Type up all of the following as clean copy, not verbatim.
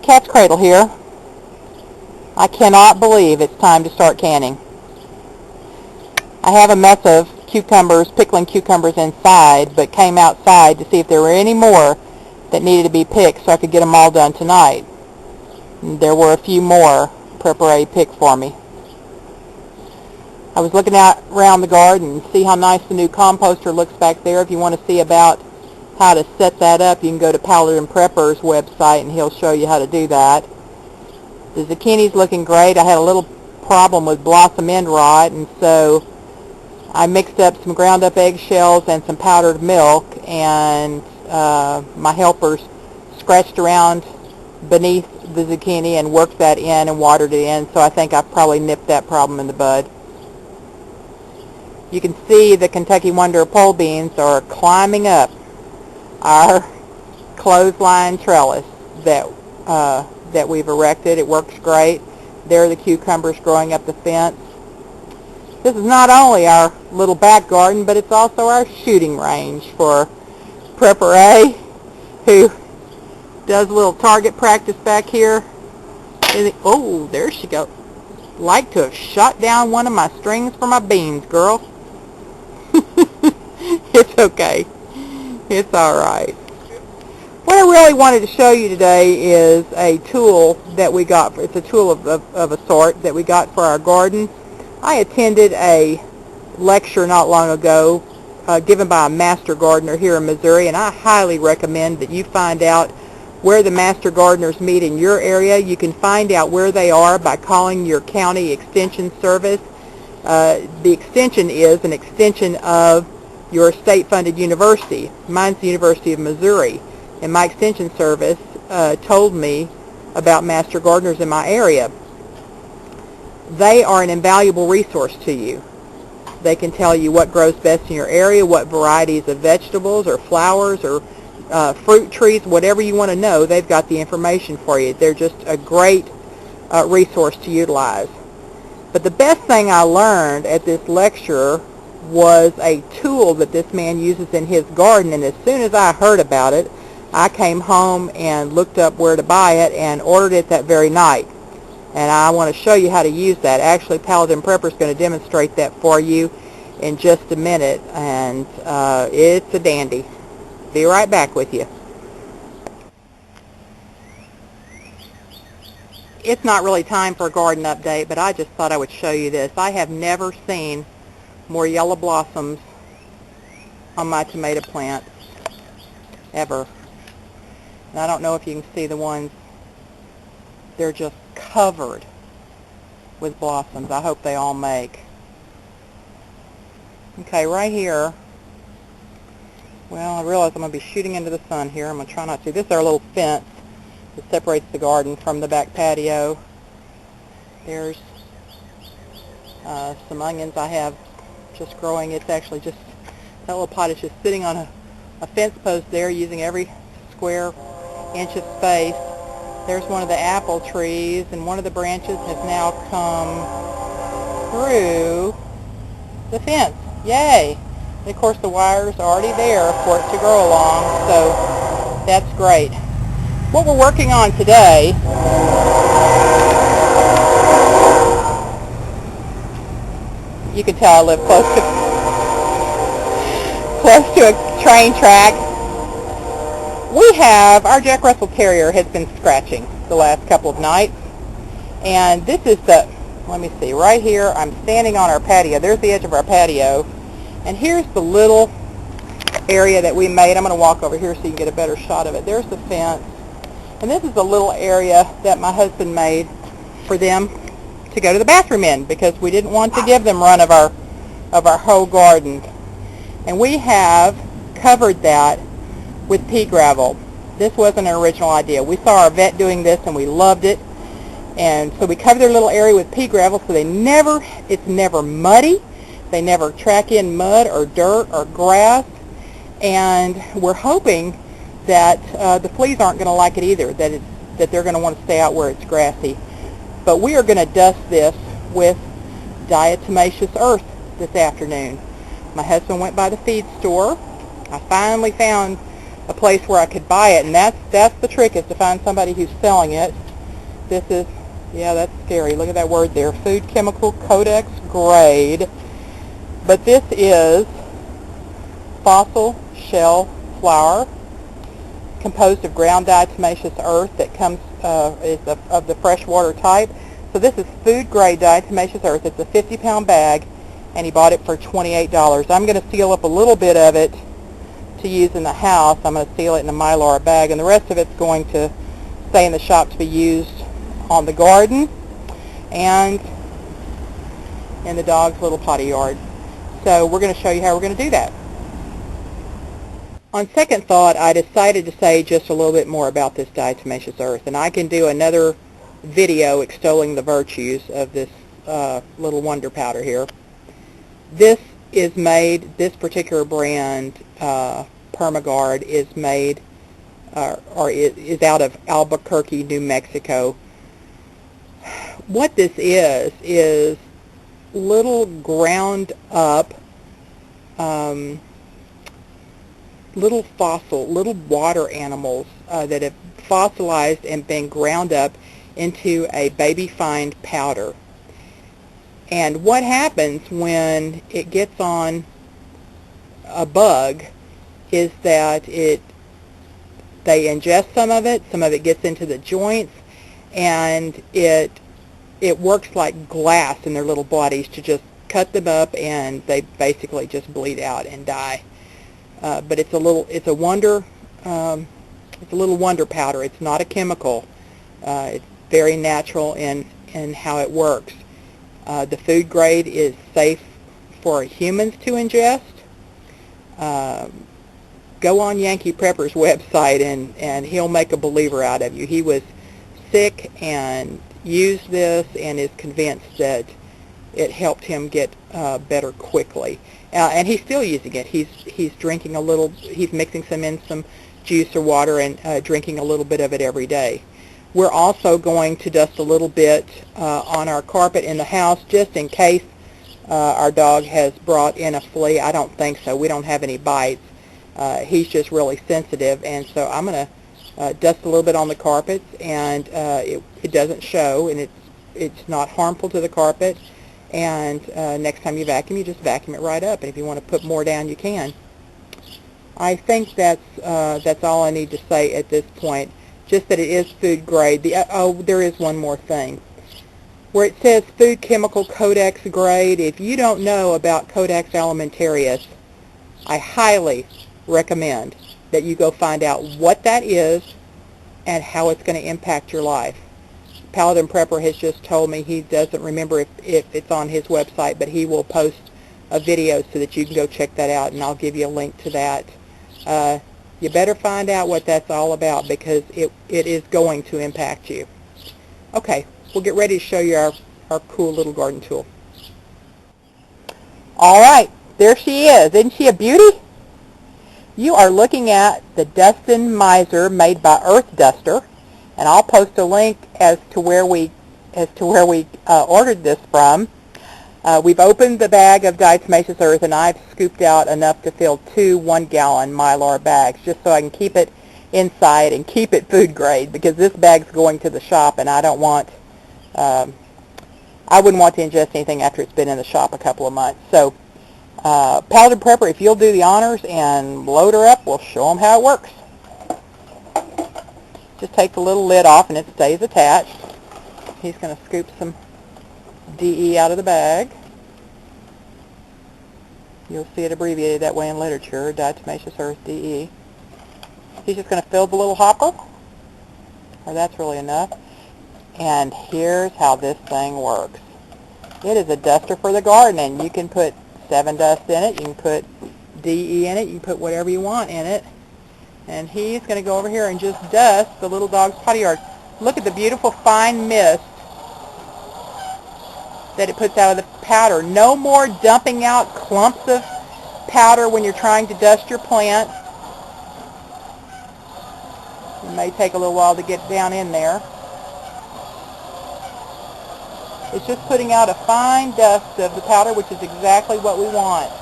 Katzcradul here. I cannot believe it's time to start canning. I have a mess of cucumbers, pickling cucumbers inside, but came outside to see if there were any more that needed to be picked so I could get them all done tonight. And there were a few more PrepperA picked for me. I was looking out around the garden and see how nice the new composter looks back there. If you want to see about how to set that up, you can go to PaladinPrepper's website and he'll show you how to do that. The zucchini's looking great. I had a little problem with blossom end rot, and so I mixed up some ground up eggshells and some powdered milk, and my helpers scratched around beneath the zucchini and worked that in and watered it in, so I think I've probably nipped that problem in the bud. You can see the Kentucky Wonder pole beans are climbing up our clothesline trellis that we've erected. It works great. There are the cucumbers growing up the fence. This is not only our little back garden, but it's also our shooting range for PrepperA, who does a little target practice back here. Oh, there she goes. Like to have shot down one of my strings for my beans, girl. It's okay. It's all right. What I really wanted to show you today is a tool that we got. It's a tool of a sort that we got for our garden. I attended a lecture not long ago given by a master gardener here in Missouri, and I highly recommend that you find out where the master gardeners meet in your area. You can find out where they are by calling your county extension service. The extension is an extension of your state-funded university. Mine's the University of Missouri, and my extension service told me about master gardeners in my area. They are an invaluable resource to you. They can tell you what grows best in your area, what varieties of vegetables or flowers or fruit trees, whatever you want to know, they've got the information for you. They're just a great resource to utilize. But the best thing I learned at this lecture was a tool that this man uses in his garden, and as soon as I heard about it, I came home and looked up where to buy it and ordered it that very night. And I want to show you how to use that. Actually, PaladinPrepper is going to demonstrate that for you in just a minute, and it's a dandy. Be right back with you. It's not really time for a garden update, but I just thought I would show you this. I have never seen more yellow blossoms on my tomato plants ever. And I don't know if you can see the ones. They're just covered with blossoms. I hope they all make. Okay, right here. Well, I realize I'm going to be shooting into the sun here. I'm going to try not to. This is our little fence that separates the garden from the back patio. There's some onions I have just growing. It's actually just, that little pot is just sitting on a fence post there, using every square inch of space. There's one of the apple trees, and one of the branches has now come through the fence. Yay! And of course the wire's already there for it to grow along, so that's great. What we're working on today you can tell I live close to a train track. We have, our Jack Russell Terrier has been scratching the last couple of nights, and this is the, let me see, right here, I'm standing on our patio. There's the edge of our patio, and here's the little area that we made. I'm going to walk over here so you can get a better shot of it. There's the fence, and this is the little area that my husband made for them to go to the bathroom in, because we didn't want to give them run of our whole garden. And we have covered that with pea gravel. This wasn't an original idea. We saw our vet doing this and we loved it, and so we covered their little area with pea gravel so it's never muddy. They never track in mud or dirt or grass, and we're hoping that the fleas aren't going to like it either, that they're going to want to stay out where it's grassy. But we are going to dust this with diatomaceous earth this afternoon. My husband went by the feed store. I finally found a place where I could buy it, and that's the trick, is to find somebody who's selling it. This is, yeah, that's scary. Look at that word there, food chemical codex grade. But this is fossil shell flour, composed of ground diatomaceous earth that comes is of the freshwater type. So this is food grade diatomaceous earth. It's a 50-pound bag, and he bought it for $28. I'm going to seal up a little bit of it to use in the house. I'm going to seal it in a Mylar bag, and the rest of it's going to stay in the shop to be used on the garden and in the dog's little potty yard. So we're going to show you how we're going to do that. On second thought, I decided to say just a little bit more about this diatomaceous earth, and I can do another video extolling the virtues of this little wonder powder here. This is made, this particular brand, PermaGuard, is made or is out of Albuquerque, New Mexico. What this is little ground up little water animals that have fossilized and been ground up into a baby fine powder. And what happens when it gets on a bug is that they ingest some of it gets into the joints, and it works like glass in their little bodies to just cut them up, and they basically just bleed out and die. But it's a little wonder powder. It's not a chemical. It's very natural in how it works. The food grade is safe for humans to ingest. Go on Yankee Prepper's website, and he'll make a believer out of you. He was sick and used this and is convinced that it helped him get better quickly. And he's still using it. He's drinking a little. He's mixing some in some juice or water and drinking a little bit of it every day. We're also going to dust a little bit on our carpet in the house, just in case our dog has brought in a flea. I don't think so. We don't have any bites. He's just really sensitive, and so I'm going to dust a little bit on the carpets, and it doesn't show, and it's not harmful to the carpet. And next time you vacuum, you just vacuum it right up. And if you want to put more down, you can. I think that's all I need to say at this point. Just that it is food grade. There is one more thing. Where it says food chemical codex grade, if you don't know about Codex Alimentarius, I highly recommend that you go find out what that is and how it's going to impact your life. PaladinPrepper has just told me he doesn't remember if it's on his website, but he will post a video so that you can go check that out, and I'll give you a link to that. You better find out what that's all about, because it is going to impact you. Okay, we'll get ready to show you our cool little garden tool. All right, there she is. Isn't she a beauty? You are looking at the Dustin Mizer made by Earth Duster, and I'll post a link as to where we ordered this from. We've opened the bag of diatomaceous earth, and I've scooped out enough to fill 2 1-gallon Mylar bags, just so I can keep it inside and keep it food grade, because this bag's going to the shop, and I don't want, I wouldn't want to ingest anything after it's been in the shop a couple of months. So, PaladinPrepper, if you'll do the honors and load her up, we'll show them how it works. Just take the little lid off, and it stays attached. He's going to scoop some DE out of the bag. You'll see it abbreviated that way in literature, diatomaceous earth DE. He's just going to fill the little hopper. That's really enough. And here's how this thing works. It is a duster for the garden, and you can put 7 dust in it. You can put DE in it. You can put whatever you want in it. And he's going to go over here and just dust the little dog's potty yard. Look at the beautiful fine mist that it puts out of the powder. No more dumping out clumps of powder when you're trying to dust your plants. It may take a little while to get down in there. It's just putting out a fine dust of the powder, which is exactly what we want.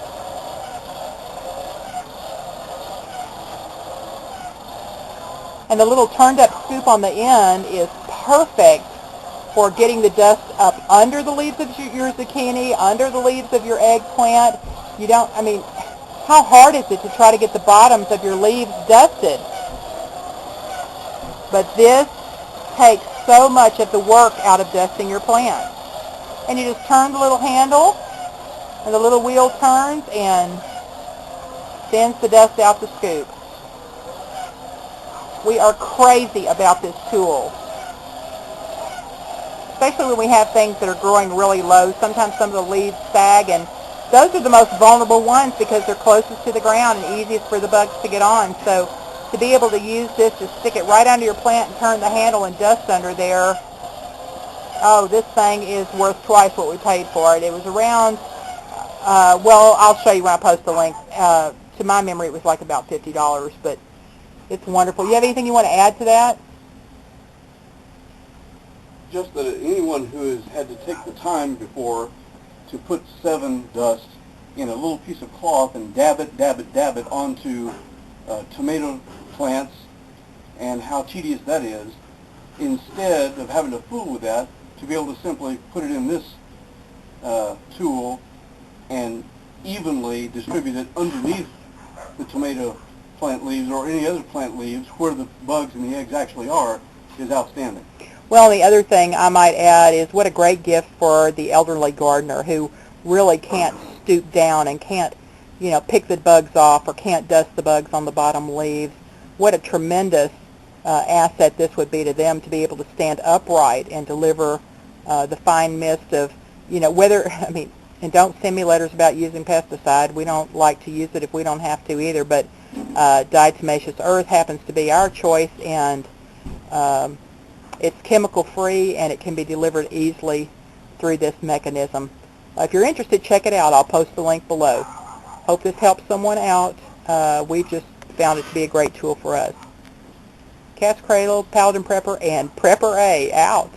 And the little turned up scoop on the end is perfect for getting the dust up under the leaves of your zucchini, under the leaves of your eggplant. You don't, I mean, how hard is it to try to get the bottoms of your leaves dusted? But this takes so much of the work out of dusting your plants. And you just turn the little handle, and the little wheel turns and sends the dust out the scoop. We are crazy about this tool, especially when we have things that are growing really low. Sometimes some of the leaves sag, and those are the most vulnerable ones because they're closest to the ground and easiest for the bugs to get on. So to be able to use this to stick it right under your plant and turn the handle and dust under there, oh, this thing is worth twice what we paid for it. It was around, well, I'll show you when I post the link. To my memory, it was like about $50, but it's wonderful. You have anything you want to add to that? Just that anyone who has had to take the time before to put 7 dust in a little piece of cloth and dab it onto tomato plants, and how tedious that is, instead of having to fool with that, to be able to simply put it in this tool and evenly distribute it underneath the tomato plant leaves or any other plant leaves where the bugs and the eggs actually are, is outstanding. Well, the other thing I might add is what a great gift for the elderly gardener who really can't stoop down and can't, you know, pick the bugs off or can't dust the bugs on the bottom leaves. What a tremendous asset this would be to them to be able to stand upright and deliver the fine mist of, you know, whether, I mean, and don't send me letters about using pesticide. We don't like to use it if we don't have to either, but diatomaceous earth happens to be our choice, and it's chemical free and it can be delivered easily through this mechanism. If you're interested, check it out. I'll post the link below. Hope this helps someone out. We've just found it to be a great tool for us. Katzcradul, PaladinPrepper, and PrepperA out.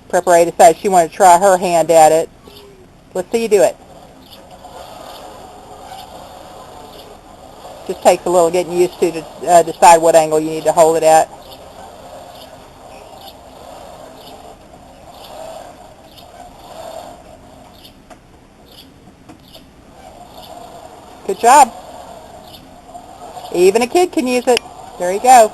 PrepperA decided she wanted to try her hand at it. Let's see you do it. Just takes a little getting used to decide what angle you need to hold it at. Good job. Even a kid can use it. There you go.